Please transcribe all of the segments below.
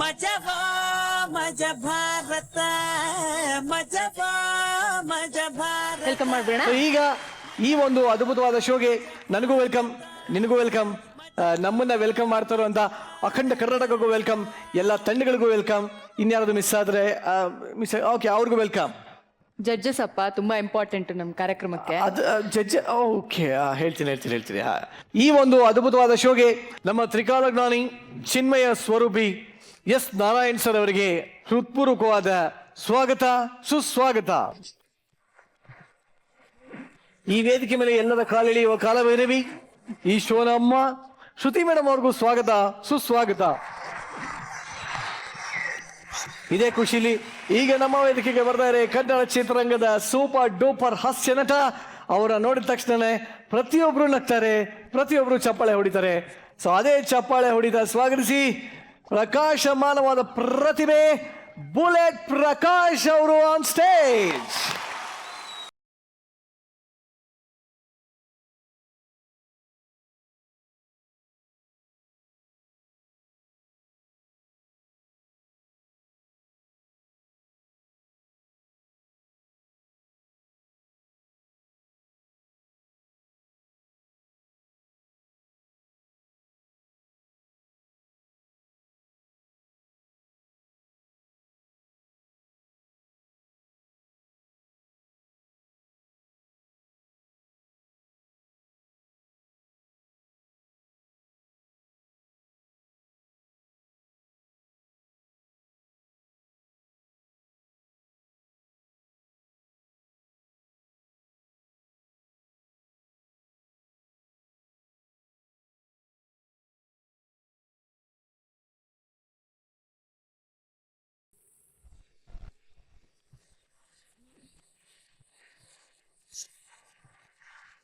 ಮಜವಾ ಮಜ ಭಾರತ ಮಜವಾ ಮಜ ಭಾರತ. ವೆಲ್ಕಮ್ ಮಾಡ್ಬೇಡ. ಈಗ ಈ ಒಂದು ಅದ್ಭುತವಾದ ಶೋಗೆ ನನಗೂ ವೆಲ್ಕಮ್, ನಿನಗೂ ವೆಲ್ಕಮ್, ನಮ್ಮನ್ನ ವೆಲ್ಕಮ್ ಮಾಡ್ತಾರೋ ಅಂತ ಅಖಂಡ ಕರ್ನಾಟಕಕ್ಕೂ ವೆಲ್ಕಮ್, ಎಲ್ಲ ತಂಡಗಳಿಗೂ ವೆಲ್ಕಮ್. ಇನ್ಯಾರದು ಮಿಸ್ ಆದ್ರೆ ಓಕೆ ಅವ್ರಿಗೂ ವೆಲ್ಕಮ್. ಜಡ್ಜಸ್ ಅಪ್ಪ ತುಂಬಾ ಇಂಪಾರ್ಟೆಂಟ್ ನಮ್ಮ ಕಾರ್ಯಕ್ರಮಕ್ಕೆ. ಅದು ಜಡ್ಜ್ ಓಕೆ, ಹೇಳ್ತೀನಿ. ಈ ಒಂದು ಅದ್ಭುತವಾದ ಶೋಗೆ ನಮ್ಮ ತ್ರಿಕಾಲಜ್ಞಾನಿ ಚಿನ್ಮಯ ಸ್ವರೂಪಿ ಎಸ್ ನಾರಾಯಣ್ ಸರ್ ಅವರಿಗೆ ಹೃತ್ಪೂರ್ವಕವಾದ ಸ್ವಾಗತ, ಸುಸ್ವಾಗತ. ಈ ವೇದಿಕೆ ಮೇಲೆ ಎಲ್ಲರ ಕಾಲೆಳೆಯುವ ಕಾಲಭೈರವಿ ಈ ಶೋನ ಅಮ್ಮ ಶ್ರುತಿ ಮೇಡಮ್ ಅವ್ರಿಗೂ ಸ್ವಾಗತ, ಸುಸ್ವಾಗತ. ಇದೇ ಖುಷಿಲಿ ಈಗ ನಮ್ಮ ವೇದಿಕೆಗೆ ಬರ್ತಾರೆ ಕನ್ನಡ ಚಿತ್ರರಂಗದ ಸೂಪರ್ ಡೂಪರ್ ಹಾಸ್ಯ ನಟ. ಅವರ ನೋಡಿದ ತಕ್ಷಣ ಪ್ರತಿಯೊಬ್ರು ನಗ್ತಾರೆ, ಪ್ರತಿಯೊಬ್ರು ಚಪ್ಪಾಳೆ ಹೊಡಿತಾರೆ. ಸೊ ಅದೇ ಚಪ್ಪಾಳೆ ಹೊಡಿತಾ ಸ್ವಾಗತಿಸಿ ಪ್ರಕಾಶಮಾನವಾದ ಪ್ರತಿಭೆ ಬುಲೆಟ್ ಪ್ರಕಾಶ್ ಅವರು ಆನ್ ಸ್ಟೇಜ್.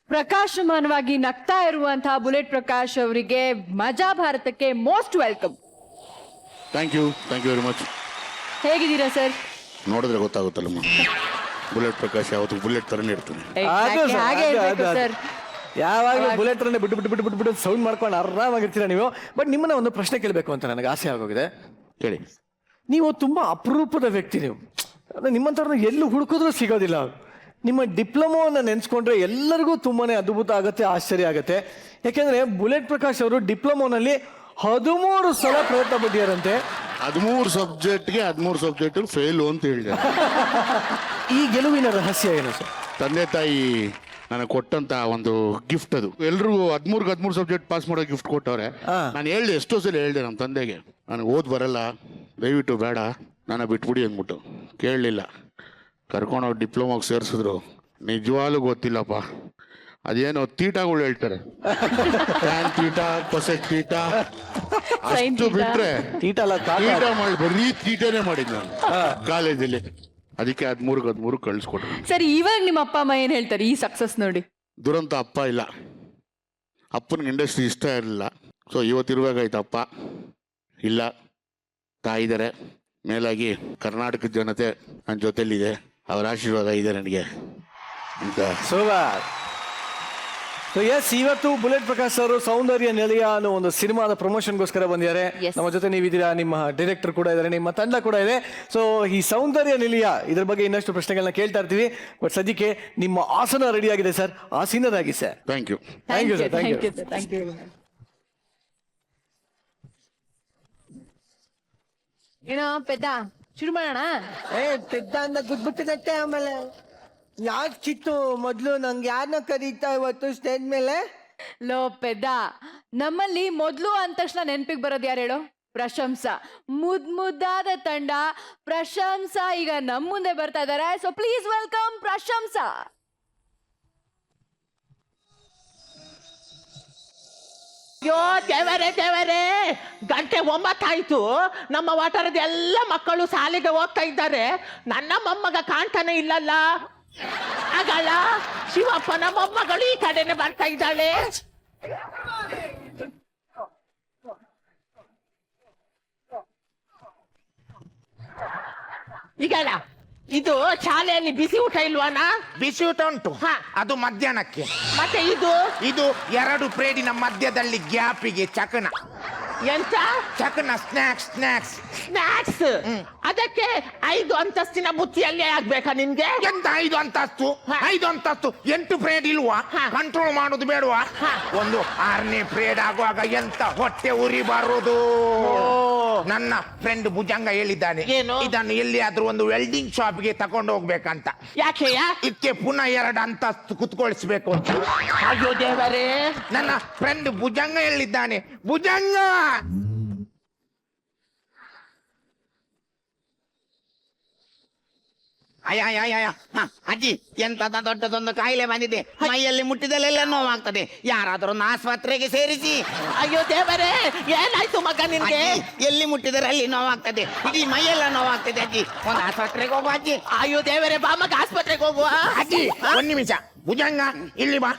ಪ್ರಕಾಶಮಾನವಾಗಿ ನಗ್ತಾ ಇರುವಂತಹ ಬುಲೆಟ್ ಪ್ರಕಾಶ್ ಅವರಿಗೆ ಮಜಾ ಭಾರತಕ್ಕೆ most welcome. Thank you very much. ಹೇಗಿದ್ದೀರಾ ಸರ್? ನೋಡಿದ್ರೆ ಗೊತ್ತಾಗುತ್ತಲ್ಲಮ್ಮ, ಬುಲೆಟ್ ಪ್ರಕಾಶ್ ಯಾವತ್ತು ಬುಲೆಟ್ ತರನೇ ಇರ್ತಾನೆ. ಹಾಗೆ ಇರ್ಬೇಕು ಸರ್. ಯಾವಾಗಲೂ ಬುಲೆಟ್ ರನ್ನೇ ಬಿಟ್ಟು ಸೌಂಡ್ ಮಾಡ್ಕೊಂಡು ಆರಾಮಾಗಿರ್ತೀರಾ ನೀವು. ಬಟ್ ನಿಮ್ಮನ್ನ ಒಂದು ಪ್ರಶ್ನೆ ಕೇಳಬೇಕು ಅಂತ ನನಗೆ ಆಸೆ ಆಗೋಗಿದೆ. ಹೇಳಿ. ನೀವು ತುಂಬಾ ಅಪರೂಪದ ವ್ಯಕ್ತಿ. ನೀವು ನಿಮ್ಮಂಥವ್ರನ್ನ ಎಲ್ಲೂ ಹುಡುಕಿದ್ರೂ ಸಿಗೋದಿಲ್ಲ. ನಿಮ್ಮ ಡಿಪ್ಲೊಮೋವನ್ನು ನೆನೆಸ್ಕೊಂಡ್ರೆ ಎಲ್ಲರಿಗೂ ತುಂಬಾನೇ ಅದ್ಭುತ ಆಗುತ್ತೆ, ಆಶ್ಚರ್ಯ ಆಗುತ್ತೆ. ಯಾಕೆಂದ್ರೆ ಬುಲೆಟ್ ಪ್ರಕಾಶ್ ಅವರು ಡಿಪ್ಲೊಮೋನಲ್ಲಿ 13 ಸಲ ಪ್ರಯತ್ನ ಪಟ್ಟಿದ್ದಾರಂತೆ. 13 ಸಬ್ಜೆಕ್ಟ್ ಫೇಲು ಅಂತ ಹೇಳಿದೆ. ಈ ಗೆಲುವಿನ ರಹಸ್ಯ ಏನು ಸರ್? ತಂದೆ ತಾಯಿ ನನಗೆ ಕೊಟ್ಟಂತ ಒಂದು ಗಿಫ್ಟ್ ಅದು. ಎಲ್ರಿಗೂ 13 ಸಬ್ಜೆಕ್ಟ್ ಪಾಸ್ ಮಾಡೋ ಗಿಫ್ಟ್ ಕೊಟ್ಟವ್ರೆ. ನಾನು ಹೇಳ್ದೆ, ಎಷ್ಟೋ ಸಲ ಹೇಳ್ದೆ ನಮ್ಮ ತಂದೆಗೆ, ನನಗೆ ಓದ್ ಬರಲ್ಲ, ದಯವಿಟ್ಟು ಬೇಡ, ನಾನು ಬಿಟ್ಬಿಡಿ ಅಂದ್ಬಿಟ್ಟು. ಕೇಳಲಿಲ್ಲ. ಕರ್ಕೊಂಡೋಗಿ ಡಿಪ್ಲೊಮಾಗೆ ಸೇರಿಸಿದ್ರು. ನಿಜವಾಗ್ಲೂ ಗೊತ್ತಿಲ್ಲಪ್ಪ, ಅದೇನೋ ತೀಟಾಗಳು ಹೇಳ್ತಾರೆ, ಟ್ಯಾನ್ ತೀಟಾ, ಕೊಸೆಕ್ ತೀಟಾ, ಅಷ್ಟು ಬಿಟ್ರೆ ತೀಟ ಮಾಡಿ ಬರೀ ತೀಟನೇ ಮಾಡಿದ್ ನಾನು ಕಾಲೇಜಲ್ಲಿ. ಅದಕ್ಕೆ 13 ಕಳಿಸ್ಕೊಟ್ರು. ಸರಿ, ಇವಾಗ ನಿಮ್ಮ ಅಪ್ಪ ಅಮ್ಮ ಏನ್ ಹೇಳ್ತಾರೆ ಈ ಸಕ್ಸಸ್ ನೋಡಿ? ದುರಂತ ಅಪ್ಪ ಇಲ್ಲ, ಅಪ್ಪನಿಗೆ ಇಂಡಸ್ಟ್ರಿ ಇಷ್ಟ ಇರಲಿಲ್ಲ. ಸೊ ಇವತ್ತಿರುವಾಗಾಯ್ತು ಅಪ್ಪ ಇಲ್ಲ, ತಾಯಿದ್ದಾರೆ. ಮೇಲಾಗಿ ಕರ್ನಾಟಕದ ಜನತೆ ನನ್ನ ಜೊತೆಲಿದೆ, ಅವರ ಆಶೀರ್ವಾದ ಇದೆ ನನಗೆ ಅಂತ. ಸೊ ಎಸ್, ಇವತ್ತು ಬುಲೆಟ್ ಪ್ರಕಾಶ್ ಅವರು ಸೌಂದರ್ಯ ನಿಲಯ ಅನ್ನೋ ಒಂದು ಸಿನಿಮಾದ ಪ್ರಮೋಷನ್ಗೋಸ್ಕರ ಬಂದಿದ್ದಾರೆ. ನಮ್ಮ ಜೊತೆ ನೀವಿದ್ದೀರಾ, ನಿಮ್ಮ ಡೈರೆಕ್ಟರ್ ಕೂಡ ಇದ್ದಾರೆ, ನಿಮ್ಮ ತಂಡ ಕೂಡ ಇದೆ. ಸೊ ಈ ಸೌಂದರ್ಯ ನಿಲಯ ಇದ್ರ ಬಗ್ಗೆ ಇನ್ನಷ್ಟು ಪ್ರಶ್ನೆಗಳನ್ನ ಕೇಳ್ತಾ ಇರ್ತೀವಿ. ಬಟ್ ಸದ್ಯಕ್ಕೆ ನಿಮ್ಮ ಆಸನ ರೆಡಿ ಆಗಿದೆ ಸರ್, ಆಸೀನರಾಗಿ sir. Thank you sir, thank you. ಏನೋ ಪೆದ್ದ, ಶುರು ಮಾಡೋಣ. ಪೆದ್ದ ಅಂದ ಗುದ್ಬಿಟ್ಟಿದತ್ತೆ. ಆಮೇಲೆ ಯಾವ್ದು ಕಿತ್ತು ಮೊದ್ಲು ನಂಗೆ ಯಾರನ್ನ ಕರೀತಾ ಇವತ್ತು ಸ್ಟೇಜ್ ಮೇಲೆ? ಲೋ ಪೆದ್ದ, ನಮ್ಮಲ್ಲಿ ಮೊದ್ಲು ಅಂದ ತಕ್ಷಣ ನೆನ್ಪಿಗೆ ಬರೋದು ಯಾರು ಹೇಳು? ಪ್ರಶಂಸಾ. ಮುದ್ದಾದ ತಂಡ ಪ್ರಶಂಸಾ ಈಗ ನಮ್ಮ ಮುಂದೆ ಬರ್ತಾ ಇದಾರೆ. So please welcome Prashansa. ಅಯ್ಯೋ ದೇವರೇ, ಗಂಟೆ 9 ಆಯ್ತು. ನಮ್ಮ ವಾಟರದ ಎಲ್ಲ ಮಕ್ಕಳು ಶಾಲೆಗೆ ಹೋಗ್ತಾ ಇದ್ದಾರೆ. ನನ್ನ ಮೊಮ್ಮಗ ಕಾಣ್ತಾನೆ ಇಲ್ಲಲ್ಲ. ಆಗಲ್ಲ, ಶಿವಪ್ಪನ ಮೊಮ್ಮಗಳು ಈ ಕಡೆನೆ ಬರ್ತಾ ಇದ್ದಾಳೆ. ಈಗಲ್ಲ, ಇದು ಶಾಲೆಯಲ್ಲಿ ಬಿಸಿ ಊಟ ಇಲ್ವಾನ? ಬಿಸಿ ಊಟ ಉಂಟು, ಅದು ಮಧ್ಯಾಹ್ನಕ್ಕೆ. ಮತ್ತೆ ಇದು 2 ಪ್ಲೇಟಿನ ಮಧ್ಯದಲ್ಲಿ ಗ್ಯಾಪಿಗೆ ಚಕನ. ಎಂತ ಚಕನ ಸ್ನಾಕ್ಸ್ ಸ್ನಾಕ್ಸ್ ಸ್ನಾಕ್ಸ್? ಅದಕ್ಕೆ 5 ಅಂತಸ್ತಿನ ಬುತ್ತಿಯಲ್ಲೇ ಆಗ್ಬೇಕಾ ನಿನ್ಗೆ? ಎಂತ 5 ಅಂತಸ್ತು 5 ಅಂತಸ್ತು 8 ಪ್ರೇಡ್ ಇಲ್ವಾ? ಕಂಟ್ರೋಲ್ ಮಾಡುದು ಬೇಡವಾ? ಒಂದು 6ನೇ ಪ್ರೇಡ್ ಆಗುವಾಗ ಎಂತ ಹೊಟ್ಟೆ ಉರಿ ಬರುದು. ನನ್ನ ಫ್ರೆಂಡ್ ಭುಜಂಗ ಹೇಳಿದ್ದಾನೆ, ಏನು? ಇದನ್ನು ಎಲ್ಲಿಯಾದ್ರೂ ಒಂದು ವೆಲ್ಡಿಂಗ್ ಶಾಪ್ಗೆ ತಕೊಂಡು ಹೋಗ್ಬೇಕಂತ. ಯಾಕೆಯ? ಇದಕ್ಕೆ ಪುನಃ 2 ಅಂತಸ್ತು ಕುತ್ಕೊಳಿಸ್ಬೇಕು ಅಂತ. ಅಯ್ಯೋ ದೇವರೇ, ನನ್ನ ಫ್ರೆಂಡ್ ಭುಜಂಗ ಹೇಳಿದ್ದಾನೆ. ಭುಜಂಗ ಅಯ್ಯ ಅಜ್ಜಿ ಎಂತದ ದೊಡ್ಡದೊಂದು ಕಾಯಿಲೆ ಬಂದಿದೆ, ಮೈಯಲ್ಲಿ ಮುಟ್ಟಿದಲ್ಲೆಲ್ಲ ನೋವಾಗ್ತದೆ, ಯಾರಾದ್ರೂ ಒಂದು ಆಸ್ಪತ್ರೆಗೆ ಸೇರಿಸಿ. ಅಯ್ಯೋ ದೇವರೇ, ಏನಾಯ್ತು ಮಗ ನಿನ್ಗೆ? ಅಜ್ಜಿ, ಎಲ್ಲಿ ಮುಟ್ಟಿದರೆ ಅಲ್ಲಿ ನೋವಾಗ್ತದೆ, ಇಡೀ ಮೈಯೆಲ್ಲ ನೋವಾಗ್ತದೆ ಅಜ್ಜಿ, ಒಂದು ಆಸ್ಪತ್ರೆಗೆ ಹೋಗುವ ಅಜ್ಜಿ. ಅಯ್ಯೋ ದೇವರೇ, ಬಾ ಮಗ ಆಸ್ಪತ್ರೆಗೆ ಹೋಗುವ. ಅಜ್ಜಿ 1 ನಿಮಿಷ. ಭುಜಂಗ ಇಲ್ಲಿ ಬಾ,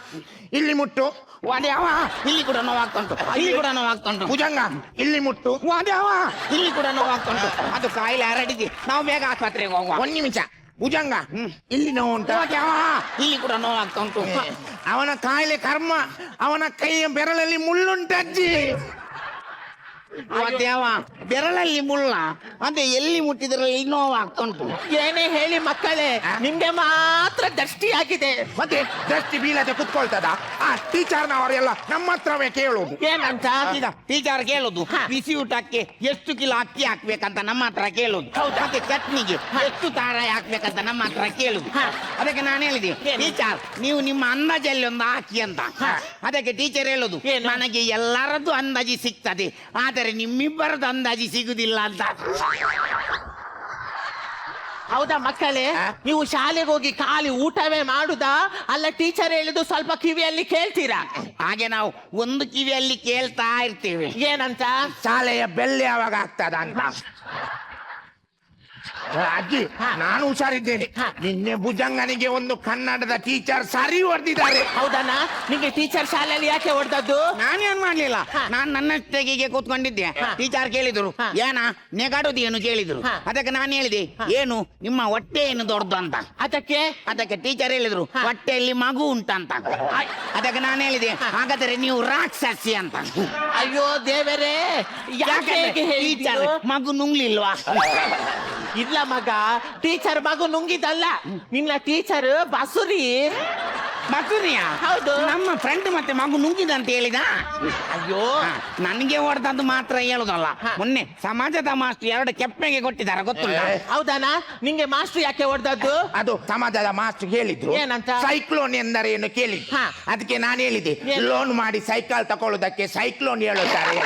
ಇಲ್ಲಿ ಮುಟ್ಟು. ವಾದ್ಯಾವ, ಇಲ್ಲಿ ಕೂಡ ನೋವಾಗ್ತುಂಟು, ಇಲ್ಲಿ ಕೂಡ ನೋವಾಗ್ತುಂಟು. ಭುಜಂಗ ಇಲ್ಲಿ ಮುಟ್ಟು. ವಾದ್ಯಾವ, ಇಲ್ಲಿ ಕೂಡ ನೋವಾಗ್ತುಂಟು, ಅದು ಕಾಯಿಲೆ ಹರಡಿದೆ, ನಾವು ಬೇಗ ಆಸ್ಪತ್ರೆಗೆ ಹೋಗುವ. 1 ನಿಮಿಷ. ಭುಜಂಗ ಇಲ್ಲಿ ನೋವು ಉಂಟಾ? ವಾದ್ಯಾವ, ಇಲ್ಲಿ ಕೂಡ ನೋವಾಗ್ತುಂಟು. ಅವನ ಕಾಯಿಲೆ ಕರ್ಮ, ಅವನ ಕೈಯ ಬೆರಳಲ್ಲಿ ಮುಳ್ಳುಂಟಜ್ಜಿ. ವಾದ್ಯಾವ, ಬೆರಳಲ್ಲಿ ಮುಳ್ಳ, ಅದೇ ಎಲ್ಲಿ ಮುಟ್ಟಿದ್ರೆ ಇಲ್ಲಿ ನೋವಾಗ್ತುಂಟು. ಏನೇ ಹೇಳಿ ಮಕ್ಕಳೇ, ನಿಮ್ಗೆ ಮಾತ್ರ ದೃಷ್ಟಿ ಆಗಿದೆ. ಮತ್ತೆ ದೃಷ್ಟಿ ಬೀಳದೆ ಕುತ್ಕೊಳ್ತದ? ಆ ಟೀಚರ್ನವರೆಲ್ಲ ನಮ್ಮ ಹತ್ರವೇ ಕೇಳುದು. ಏನಂತ? ಈಗ ಟೀಚರ್ ಕೇಳುದು, ಬಿಸಿ ಊಟಕ್ಕೆ ಎಷ್ಟು ಕಿಲೋ ಅಕ್ಕಿ ಹಾಕ್ಬೇಕಂತ ನಮ್ಮ ಹತ್ರ ಕೇಳುದು, ಮತ್ತೆ ಚಟ್ನಿಗೆ ಎಷ್ಟು ತಾರಾಯಿ ಹಾಕ್ಬೇಕಂತ ನಮ್ಮ ಹತ್ರ ಕೇಳುದು. ಅದಕ್ಕೆ ನಾನು ಹೇಳಿದೆ, ಟೀಚರ್ ನೀವು ನಿಮ್ಮ ಅಂದಾಜಲ್ಲಿ ಒಂದು ಹಾಕಿ ಅಂತ. ಅದಕ್ಕೆ ಟೀಚರ್ ಹೇಳುದು, ನನಗೆ ಎಲ್ಲರದ್ದು ಅಂದಾಜಿ ಸಿಗ್ತದೆ, ಆದರೆ ನಿಮ್ಮಿಬ್ಬರದ್ದು ಅಂದಾಜಿ ಸಿಗುದಿಲ್ಲ ಅಂತ. ಹೌದಾ ಮಕ್ಕಳೇ, ನೀವು ಶಾಲೆಗೆ ಹೋಗಿ ಖಾಲಿ ಊಟವೇ ಮಾಡುದಾ, ಅಲ್ಲ ಟೀಚರ್ ಹೇಳಿದ್ದು ಸ್ವಲ್ಪ ಕಿವಿಯಲ್ಲಿ ಕೇಳ್ತೀರಾ? ಹಾಗೆ ನಾವು ಒಂದು ಕಿವಿಯಲ್ಲಿ ಕೇಳ್ತಾ ಇರ್ತೇವೆ. ಏನಂತ? ಶಾಲೆಯ ಬೆಲ್ಲೆ ಯಾವಾಗ ಆಗ್ತದ ಅಂತ. ಅಜ್ಜಿ ನಾನು ಹುಷಾರಿದ್ದೇನೆ. ನಿನ್ನೆ ಭುಜಂಗನಿಗೆ ಒಂದು ಕನ್ನಡದ ಟೀಚರ್ ಸರಿ ಹೊಡೆದಿದ್ದಾರೆ. ಹೌದಣ್ಣ, ನಿಂಗೆ ಟೀಚರ್ ಶಾಲೆಯಲ್ಲಿ ಯಾಕೆ ಹೊಡೆದದ್ದು? ನಾನೇನ್ ಮಾಡ್ಲಿಲ್ಲ, ನಾನ್ ನನ್ನಷ್ಟೆಗೆ ಕೂತ್ಕೊಂಡಿದ್ದೆ. ಟೀಚರ್ ಕೇಳಿದ್ರು, ಏನ ನೆಗಾಡೋದು ಏನು ಕೇಳಿದ್ರು. ಅದಕ್ಕೆ ನಾನು ಹೇಳಿದೆ, ಏನು ನಿಮ್ಮ ಹೊಟ್ಟೆ ಏನು ದೊಡ್ಡದು ಅಂತ. ಅದಕ್ಕೆ ಟೀಚರ್ ಹೇಳಿದ್ರು, ಹೊಟ್ಟೆಯಲ್ಲಿ ಮಗು ಉಂಟಂತ. ಅದಕ್ಕೆ ನಾನು ಹೇಳಿದೆ, ಹಾಗಾದ್ರೆ ನೀವು ರಾಕ್ಷಸಿ ಅಂತ. ಅಯ್ಯೋ ದೇವರೇ, ಯಾಕೆ ಹೀಗೆ ಟೀಚರ್ ಹೇಳಿದ್ರು? ಮಗು ನುಂಗ್ಲಿಲ್ವಾ? ಇಲ್ಲ ಮಗ, ಟೀಚರ್ ಮಗು ನುಂಗಿದಲ್ಲ, ನಿನ್ನ ಟೀಚರ್ ಬಸುರಿ. ಮಸೂರಿಯ? ಹೌದು. ನಮ್ಮ ಫ್ರೆಂಡ್ ಮತ್ತೆ ಮಗು ನುಂಗಿದ ಅಂತ ಹೇಳಿದ. ಅಯ್ಯೋ, ನನಗೆ ಹೊಡೆದದ್ದು ಮಾತ್ರ ಹೇಳುದಲ್ಲ, ಮೊನ್ನೆ ಸಮಾಜದ ಮಾಸ್ಟರ್ 2 ಕೆಪ್ಪೆಗೆ ಕೊಟ್ಟಿದ್ದಾರೆ, ಗೊತ್ತುಂಟ? ಹೌದಾನ? ನಿಂಗೆ ಮಾಸ್ಟರ್ ಯಾಕೆ ಹೊಡೆದದ್ದು? ಅದು ಸಮಾಜದ ಮಾಸ್ಟರ್ ಹೇಳಿದ್ರು. ಏನಂತ? ಸೈಕ್ಲೋನ್ ಎಂದರೇನು ಕೇಳಿದ್ರು. ಅದಕ್ಕೆ ನಾನು ಹೇಳಿದೆ, ಲೋನ್ ಮಾಡಿ ಸೈಕಲ್ ತಕೊಳ್ಳುವುದಕ್ಕೆ ಸೈಕ್ಲೋನ್ ಹೇಳುತ್ತಾರೆ.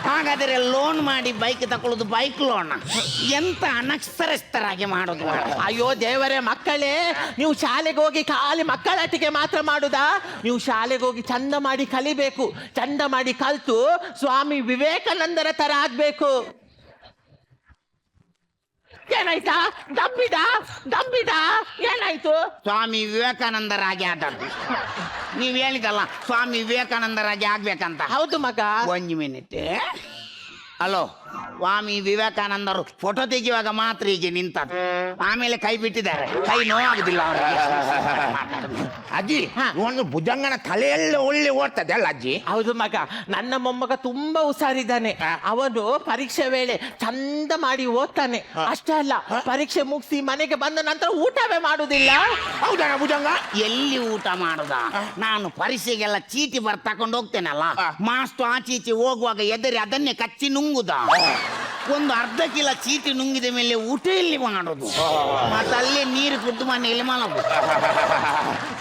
ಹಾಗಾದರೆ ಲೋನ್ ಮಾಡಿ ಬೈಕ್ ತಕೊಳ್ಳೋದು ಬೈಕ್ ಲೋನ್? ಎಂತ ಅನಕ್ಷರಸ್ಥರಾಗಿ ಮಾಡೋದು. ಅಯ್ಯೋ ದೇವರೇ, ಮಕ್ಕಳೇ ನೀವು ಶಾಲೆಗೆ ಹೋಗಿ ಖಾಲಿ ಮಕ್ಕಳೊಟ್ಟಿಗೆ ಮಾತ್ರ ಮಾಡುದಾ? ನೀವು ಶಾಲೆಗೆ ಹೋಗಿ ಚಂದ ಮಾಡಿ ಕಲಿಬೇಕು. ಚಂದ ಮಾಡಿ ಕಲ್ತು ಸ್ವಾಮಿ ವಿವೇಕಾನಂದರ ತರ ಆಗ್ಬೇಕು. ಏನಾಯ್ತಾ? ದಬ್ಬಿದ ಏನಾಯ್ತು? ಸ್ವಾಮಿ ವಿವೇಕಾನಂದರಾಗಿ ಆದದ್ದು. ನೀವು ಹೇಳಿದಲ್ಲ ಸ್ವಾಮಿ ವಿವೇಕಾನಂದರಾಗಿ ಆಗ್ಬೇಕಂತ. ಹೌದು ಮಗ. 1 ಮಿನಿಟ್. ಹಲೋ, ಸ್ವಾಮಿ ವಿವೇಕಾನಂದರು ಫೋಟೋ ತೆಗೆಯುವಾಗ ಮಾತ್ರ ಹೀಗೆ ನಿಂತದ್ದು, ಆಮೇಲೆ ಕೈ ಬಿಟ್ಟಿದ್ದಾರೆ, ಕೈ ನೋವಾಗುದಿಲ್ಲ ಅವರಿಗೆ. ಅಜ್ಜಿ ಒಂದು ಭುಜಂಗನ ತಲೆಯೆಲ್ಲ ಒಳ್ಳೆ ಓಡ್ತದೆ ಅಲ್ಲ ಅಜ್ಜಿ? ಹೌದು ಮಗ, ನನ್ನ ಮೊಮ್ಮಗ ತುಂಬಾ ಹುಷಾರಿದ್ದಾನೆ. ಅವನು ಪರೀಕ್ಷೆ ವೇಳೆ ಚಂದ ಮಾಡಿ ಓದ್ತಾನೆ. ಅಷ್ಟೇ ಅಲ್ಲ, ಪರೀಕ್ಷೆ ಮುಗಿಸಿ ಮನೆಗೆ ಬಂದ ನಂತರ ಊಟವೇ ಮಾಡುದಿಲ್ಲ. ಹೌದಾ ಭುಜಂಗ? ಎಲ್ಲಿ ಊಟ ಮಾಡುದ? ನಾನು ಪರೀಕ್ಷೆಗೆಲ್ಲ ಚೀಟಿ ತಕೊಂಡು ಹೋಗ್ತೇನಲ್ಲ, ಮಾಸ್ಟರ್ ಆಚೀಚೆ ಹೋಗುವಾಗ ಎದುರಿ ಅದನ್ನೇ ಕಚ್ಚಿ ನುಂಗುದ. ಒಂದು ಅರ್ಧ ಕಿಲೋ ಚೀಟಿ ನುಂಗಿದ ಮೇಲೆ ಊಟ ಎಲ್ಲಿ ಮಾಡೋದು? ಮತ್ತೆ ಅಲ್ಲೇ ನೀರು ಕುದ್ದು ಮನೆಯಲ್ಲಿ ಮಲಗು.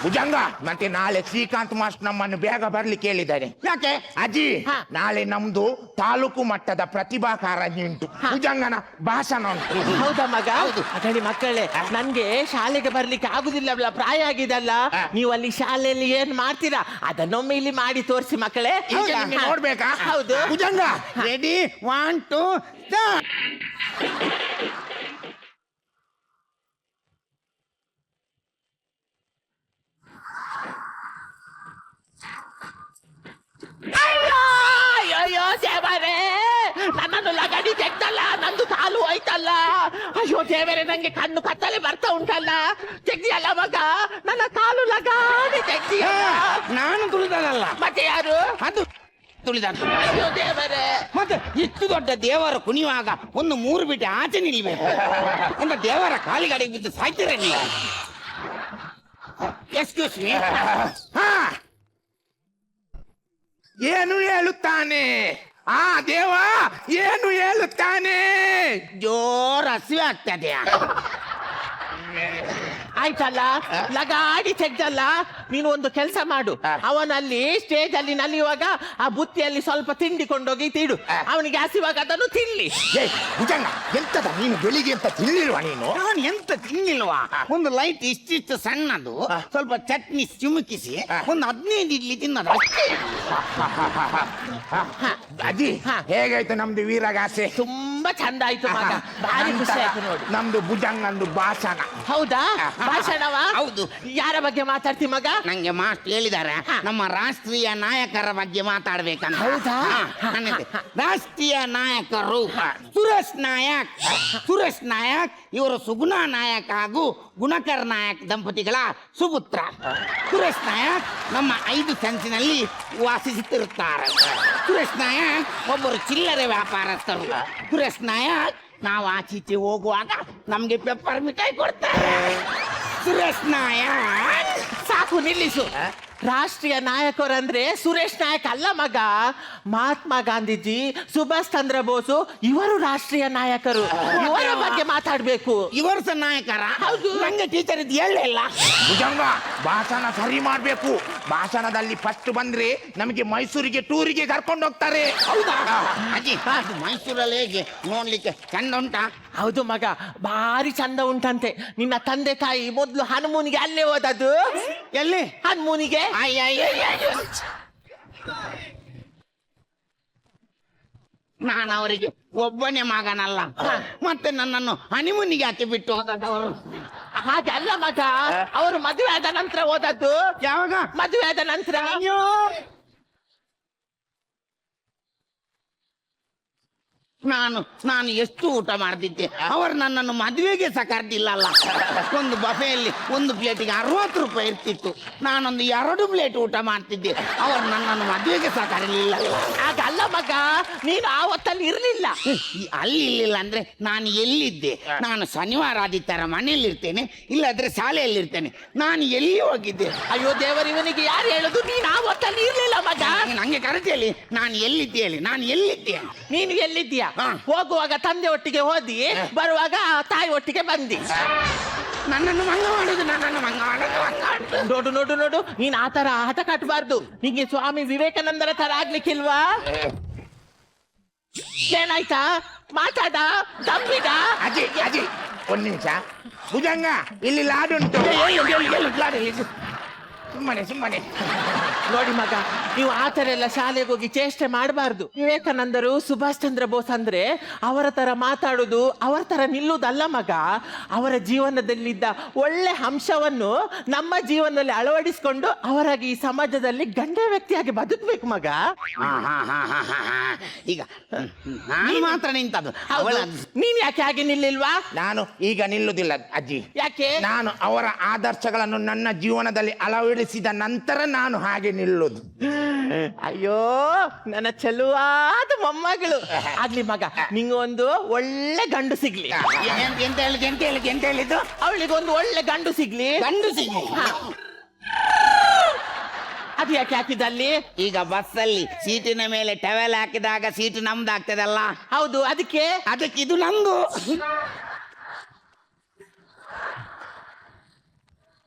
ಭುಜಂಗ, ಮತ್ತೆ ನಾಳೆ ಶ್ರೀಕಾಂತ್ ಮಾಸ್ಟರ್ ನಮ್ಮನ್ನು ಬೇಗ ಬರ್ಲಿಕ್ಕೆ ಹೇಳಿದ್ದಾರೆ. ಯಾಕೆ ಅಜ್ಜಿ ನಾಳೆ ನಮ್ದು ತಾಲೂಕು ಮಟ್ಟದ ಪ್ರತಿಭಾ ಕಾರಂಜಿ ಉಂಟು. ಭುಜಂಗನ ಭಾಷಣ ಉಂಟು. ಹೌದಾ ಮಗ? ಅದೇ ಮಕ್ಕಳೇ, ನನ್ಗೆ ಶಾಲೆಗೆ ಬರ್ಲಿಕ್ಕೆ ಆಗುದಿಲ್ಲ, ಪ್ರಾಯ ಆಗಿದಲ್ಲ. ನೀವು ಅಲ್ಲಿ ಶಾಲೆಯಲ್ಲಿ ಏನ್ ಮಾಡ್ತೀರಾ ಅದನ್ನೊಮ್ಮೆ ಇಲ್ಲಿ ಮಾಡಿ ತೋರಿಸಿ ಮಕ್ಕಳೇ. ನೋಡ್ಬೇಕಾ? ಹೌದು. Bhujanga ready 1 2 start. ಅಯ್ಯೋ ದೇವರೇ, ನನ್ನನ್ನು ಲಗಾಡಿ ತೆಗ್ದಲ್ಲ, ನಂದು ಕಾಲು ಹೋಯ್ತಲ್ಲ. ಅಯ್ಯೋ ದೇವರೇ, ನಂಗೆ ಕಣ್ಣು ಕತ್ತಲೆ ಬರ್ತಾ ಉಂಟಲ್ಲ. ತೆಗ್ದಿಯಲ್ಲ ಮಗ, ನನ್ನ ಕಾಲು ಲಗಾಡಿ ತೆಗ್ದಿಯ. ನಾನು ತುಳಿದಲ್ಲ, ಮತ್ತೆ ಯಾರು? ಅದು ತುಳಿದದ್ದು. ಅಯ್ಯೋ ದೇವರೇ, ಮತ್ತೆ ಇಷ್ಟು ದೊಡ್ಡ ದೇವರ ಕುಣಿಯುವಾಗ ಒಂದು 3 ಬಿಟ್ಟು ಆಚೆ ನಿಲ್ಬೇಕು ಅಂತ ದೇವರ ಕಾಲಿಗಡೆಗೆ ಬಿದ್ದು ಸಾಯ್ತೀರ ನೀವು. Excuse me. ಹಾ, ಏನು ಹೇಳುತ್ತಾನೆ ಆ ದೇವ? ಏನು ಹೇಳುತ್ತಾನೆ? ಜೋರ ಹಸಿವೆ ಆಗ್ತದೆ. ಆಯ್ತಲ್ಲ, ಲಗಾಡಿ ತೆಗ್ದಲ್ಲ. ನೀನು ಒಂದು ಕೆಲಸ ಮಾಡು, ಅವನಲ್ಲಿ ಸ್ಟೇಜ್ ಅಲ್ಲಿ ನಲಿಯುವಾಗ ಆ ಬುತ್ತಿಯಲ್ಲಿ ಸ್ವಲ್ಪ ತಿಂಡಿ ಕೊಂಡೋಗಿ ತಿಡು, ಅವನಿಗೆ ಹಸಿವಾಗ ಅದನ್ನು ತಿನ್ಲಿ. ಏ ಭುಜಂಗ, ಎಂತದ ನೀನು ಬೆಳಿಗ್ಗೆ ಅಂತ ತಿನ್ನಿಲ್ವಾ ನೀನು? ನಾನು ಎಂತ ತಿನ್ನಿಲ್ವಾ? ಒಂದು ಲೈಟ್ ಇಷ್ಟಿಷ್ಟು ಸಣ್ಣದು, ಸ್ವಲ್ಪ ಚಟ್ನಿ ಚಿಮುಕಿಸಿ ಒಂದು 15 ಇಡ್ಲಿ ತಿನ್ನೋದು ಅಷ್ಟೇ. ಅಜ್ಜಿ, ಹೇಗಾಯ್ತು ನಮ್ದು ವೀರಗಾಸೆ? ತುಂಬಾ ಚಂದ ಆಯ್ತು ಮಗ, ಭಾರಿ ಖುಷಿ ಆಯ್ತು ನೋಡಿ. ನಮ್ದು ಭುಜಂಗಂದು ಭಾಷಣ. ಹೌದಾ? ಭಾಷಣವ? ಹೌದು. ಯಾರ ಬಗ್ಗೆ ಮಾತಾಡ್ತಿ ಮಗ? ನಂಗೆ ಮಾಸ್ಟರ್ ಹೇಳಿದ್ದಾರೆ ನಮ್ಮ ರಾಷ್ಟ್ರೀಯ ನಾಯಕರ ಬಗ್ಗೆ ಮಾತಾಡ್ಬೇಕಂತ. ಹೌದಾ? ರಾಷ್ಟ್ರೀಯ ನಾಯಕರು ಸುರೇಶ್ ನಾಯಕ್. ಸುರೇಶ್ ನಾಯಕ್ ಇವರು ಸುಗುಣ ನಾಯಕ್ ಹಾಗೂ ಗುಣಕರ್ ನಾಯಕ್ ದಂಪತಿಗಳ ಸುಪುತ್ರ. ಸುರೇಶ್ ನಾಯಕ್ ನಮ್ಮ 5 ಸೆನ್ಸಿನಲ್ಲಿ ವಾಸಿಸುತ್ತಿರುತ್ತಾರೆ. ಸುರೇಶ್ ನಾಯಕ್ ಒಬ್ಬರು ಚಿಲ್ಲರೆ ವ್ಯಾಪಾರಸ್ಥರು. ಸುರೇಶ್ ನಾಯಕ್ ನಾವು ಆಚೀಚೆ ಹೋಗುವಾಗ ನಮ್ಗೆ ಪೆಪ್ಪರ್ ಮಿಠಾಯಿ ಕೊಡ್ತಾರೆ. ಸುರೇಶ್ ನಾಯಕ್. ಸಾಕು, ನಿಲ್ಲಿಸು. ರಾಷ್ಟ್ರೀಯ ನಾಯಕರಂದ್ರೆ ಸುರೇಶ್ ನಾಯಕ್ ಅಲ್ಲ ಮಗ, ಮಹಾತ್ಮ ಗಾಂಧೀಜಿ, ಸುಭಾಷ್ ಚಂದ್ರ ಬೋಸು ಇವರು ರಾಷ್ಟ್ರೀಯ ನಾಯಕರು. ಇವರ ಬಗ್ಗೆ ಮಾತಾಡ್ಬೇಕು. ಇವರು ಸಹ ನಾಯಕರ? ಹೌದು. ನಂಗೆ ಟೀಚರ್ ಇದು ಹೇಳಲಿಲ್ಲ. ಭುಜಂಗ, ಭಾಷಣ ಸರಿ ಮಾಡ್ಬೇಕು. ಭಾಷಣದಲ್ಲಿ ಫಸ್ಟ್ ಬಂದ್ರೆ ನಮಗೆ ಮೈಸೂರಿಗೆ ಟೂರಿಗೆ ಕರ್ಕೊಂಡು ಹೋಗ್ತಾರೆ. ಹೌದಾ ಅಜ್ಜಿ? ಅದು ಮೈಸೂರಲ್ಲಿ ಹೇಗೆ ನೋಡ್ಲಿಕ್ಕೆ ಚಂದ ಉಂಟಾ? ಹೌದು ಮಗ, ಭಾರಿ ಚಂದ ಉಂಟಂತೆ. ನಿನ್ನ ತಂದೆ ತಾಯಿ ಮೊದ್ಲು ಹನುಮೂನಿಗೆ ಅಲ್ಲೇ ಹೋದದ್ದು. ಎಲ್ಲಿ? ಹನುಮೂನಿಗೆ. ನಾನು ಅವರಿಗೆ ಒಬ್ಬನೇ ಮಗನಲ್ಲ, ಮತ್ತೆ ನನ್ನನ್ನು ಹನಿಮೂನಿಗೆ ಹಾಕಿ ಬಿಟ್ಟು ಹೋದವರು. ಹಾಗೆ ಅಲ್ಲ ಮಗ, ಅವರು ಮದುವೆ ಆದ ನಂತರ ಹೋದದ್ದು. ಯಾವಾಗ? ಮದುವೆ ಆದ ನಂತರ. ನಾನು ಎಷ್ಟು ಊಟ ಮಾಡ್ತಿದ್ದೆ. ಅವರು ನನ್ನನ್ನು ಮದುವೆಗೆ ಸಹ ಕರೆದಿಲ್ಲಲ್ಲ. ಒಂದು ಬಫೆಯಲ್ಲಿ ಒಂದು ಪ್ಲೇಟಿಗೆ 60 ರೂಪಾಯಿ ಇರ್ತಿತ್ತು. ನಾನೊಂದು 2 ಪ್ಲೇಟ್ ಊಟ ಮಾಡ್ತಿದ್ದೆ. ಅವರು ನನ್ನನ್ನು ಮದುವೆಗೆ ಸಹ ಕರೀಲಿಲ್ಲ. ಹಾಗಲ್ಲ ಮಗ, ನೀನು ಆ ಹೊತ್ತಲ್ಲಿ ಇರ್ಲಿಲ್ಲ. ಅಲ್ಲಿ ಇರ್ಲಿಲ್ಲ ಅಂದ್ರೆ ನಾನು ಎಲ್ಲಿದ್ದೆ? ನಾನು ಶನಿವಾರ ಆದಿತ್ಯವಾರ ಮನೆಯಲ್ಲಿ ಇರ್ತೇನೆ, ಇಲ್ಲಾದ್ರೆ ಶಾಲೆಯಲ್ಲಿರ್ತೇನೆ. ನಾನು ಎಲ್ಲಿ ಹೋಗಿದ್ದೆ? ಅಯ್ಯೋ ದೇವರು, ಇವನಿಗೆ ಯಾರು ಹೇಳುದು? ನೀನು ಆ ಹೊತ್ತಲ್ಲಿ ಇರ್ಲಿಲ್ಲ ಮಗ. ನಂಗೆ ಕರೆಕ್ಟ್ ಹೇಳಿ, ನಾನು ಎಲ್ಲಿದ್ದೆ ಹೇಳಿ. ನಾನು ಎಲ್ಲಿದ್ದೆ? ನೀನು ಎಲ್ಲಿದ್ದೀಯಾ? ಹೋಗುವಾಗ ತಂದೆ ಒಟ್ಟಿಗೆ ಹೋದಿ, ಬರುವಾಗ ತಾಯಿ ಒಟ್ಟಿಗೆ ಬಂದಿ. ನನ್ನನ್ನು ಮಂಗ ಮಾಡುದು, ನನ್ನನ್ನು ಮಂಗ ಮಾಡುದು. ನೋಡು ನೋಡು ನೋಡು, ನೀನ್ ಆ ತರ ಹಠ ಕಟ್ಟಬಾರ್ದು. ನಿಂಗೆ ಸ್ವಾಮಿ ವಿವೇಕಾನಂದರ ತರ ಆಗ್ಲಿಕ್ಕಿಲ್ವಾ? ಏನಾಯ್ತಾ? ಮಾತಾಡ, ತಂಬಿದ. ಅಜ್ಜಿ ಅಜ್ಜಿ, ಒಂದ್ ನಿಮಿಷ. ಭುಜಂಗ, ಇಲ್ಲಿ ಲಾಡುಂಟು. ಸುಮ್ಮನೆ ನೋಡಿ ಮಗ, ನೀವು ಆ ತರ ಎಲ್ಲ ಶಾಲೆಗೆ ಹೋಗಿ ಚೇಷ್ಟೆ ಮಾಡಬಾರ್ದು. ವಿವೇಕಾನಂದರು, ಸುಭಾಷ್ ಚಂದ್ರ ಬೋಸ್ ಅಂದ್ರೆ ಅವರ ತರ ಮಾತಾಡುದು, ಅವರ ತರ ನಿಲ್ಲುವುದಲ್ಲ ಮಗ. ಅವರ ಜೀವನದಲ್ಲಿದ್ದ ಒಳ್ಳೆ ಅಂಶವನ್ನು ನಮ್ಮ ಜೀವನದಲ್ಲಿ ಅಳವಡಿಸಿಕೊಂಡು ಅವರಾಗಿ ಈ ಸಮಾಜದಲ್ಲಿ ಗಣ್ಯ ವ್ಯಕ್ತಿಯಾಗಿ ಬದುಕಬೇಕು ಮಗ. ಈಗ ನಾನು ಮಾತ್ರ ನಿಂತದ್ದು. ನೀನ್ ಯಾಕೆ ಹಾಗೆ ನಿಲ್ಲಿಲ್ವಾ? ನಾನು ಈಗ ನಿಲ್ಲುವುದಿಲ್ಲ ಅಜ್ಜಿ. ಯಾಕೆ? ನಾನು ಅವರ ಆದರ್ಶಗಳನ್ನು ನನ್ನ ಜೀವನದಲ್ಲಿ ಅಳವಡಿಸಿದ ನಂತರ ನಾನು ಹಾಗೆ ನಿಲ್ಲುವುದು. ಅಯ್ಯೋ ನನ್ನ ಚೆಲುವಾದ ಮೊಮ್ಮಗಳು ಆಗ್ಲಿ ಮಗ, ನಿಂಗೊಂದು ಒಳ್ಳೆ ಗಂಡು ಸಿಗ್ಲಿ. ಎಂತ ಹೇಳಿದ್ದು? ಅವಳಿಗೊಂದು ಒಳ್ಳೆ ಗಂಡು ಸಿಗ್ಲಿ. ಗಂಡು ಸಿಗ್ಲಿ? ಅದು ಯಾಕೆ ಹಾಕಿದಲ್ಲಿ? ಈಗ ಬಸ್ಸಲ್ಲಿ ಸೀಟಿನ ಮೇಲೆ ಟವೆಲ್ ಹಾಕಿದಾಗ ಸೀಟ್ ನಮ್ದು ಆಗ್ತದಲ್ಲ. ಹೌದು, ಅದಕ್ಕೆ ಇದು ನಂದು.